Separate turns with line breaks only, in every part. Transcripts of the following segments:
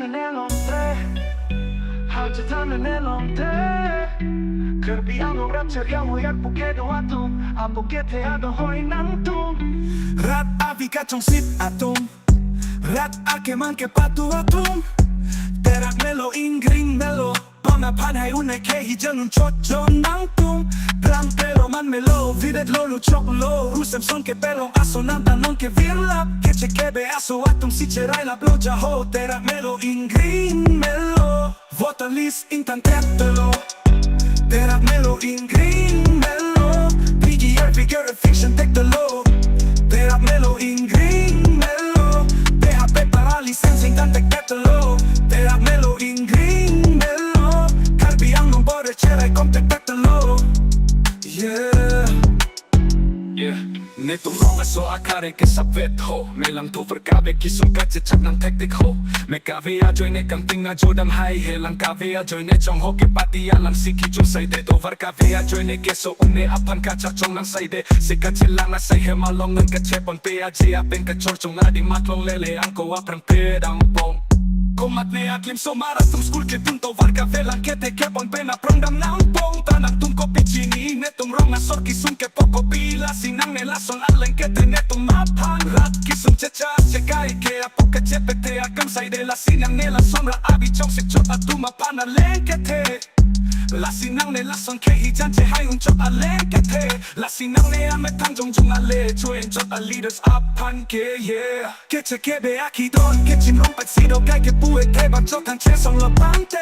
따뜻하는 앨범들 하지타는 앨범들 그비아노 랩처럼 약복해도 아동 안 보게 대하던 호인난동 rat avigat trong sit atom rat akeman ke patu atom terak melo ingring melo Panapan hay unay kehi janun chocho nang tum Plantero man melo videt lolo choklo Rusem son ke pelong aso nanta non ke virlap Keche kebe aso atum si cherai la bloja ho Terak melo ingring melo Votalis intan tetelo Terak melo ingring melo PGR figure fiction tek the low Terak melo ingring melo PHP para lisensi intan tek tetelo Terak melo ingring melo Cerai komplek tetelo Yeah Netong ronga so akare ke sabet ho Melang to verkabe kisong kache chak nang tektik ho Me kave a joy ne kang tinga jodam hai he Lang kave a joy ne chong ho ke pati a lang siki jun say de To verkabe a joy ne keso une apan kacha chong lang say de Se kache lang na say he malong nang kache pon pe a je a pen ka chor chong adi matlong lele Angko a prang pe dang pong Komat ne aklim so maratum skul ke tunto varka velan ke te kepon pena prondam na un pong tanang tung ko pichini netong ronga sor kisung ke poko pila sinang ne lason alen ke te netong mapan rat kisung checha chekai ke apoke chepe te akam sai de la sinang ne la sombra abi chong se chot atuma pana len ke te La sinang ne la son ke hijan che hai un chot alen ke te La sinang ne ame tang jong jung ale chuen chot a leaders up pan ke yeah ke che ke be akidon ke chin rompat sido kai ke Pue ke ba chotan che song lo pante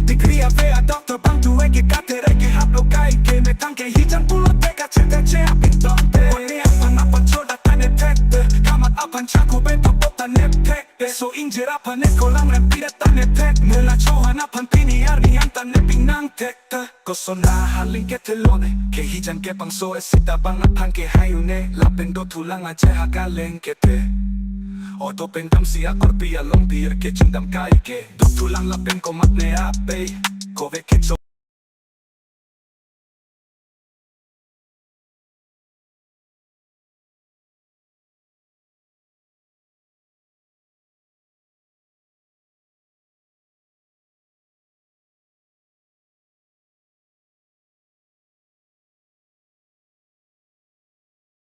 Degree a vea doctor bang tu eke katere ke haplo kai ke me tanke hijan pulo teka che te che apin tonte One apan apan choda tane tekte Kamat apan chako bento bota nep tekte So injer apan eko lang repire tane tek Nela chohan apan pini arni anta neping nang tekte Koso na haling ke telone Ke hijan ke pang so esita bang apan ke hayune Lapen do tulang aje hakaleng ke te Oto pendam si akor pia long bir ke chindam kai ke Do tulang la pen komat ne ape Kove ke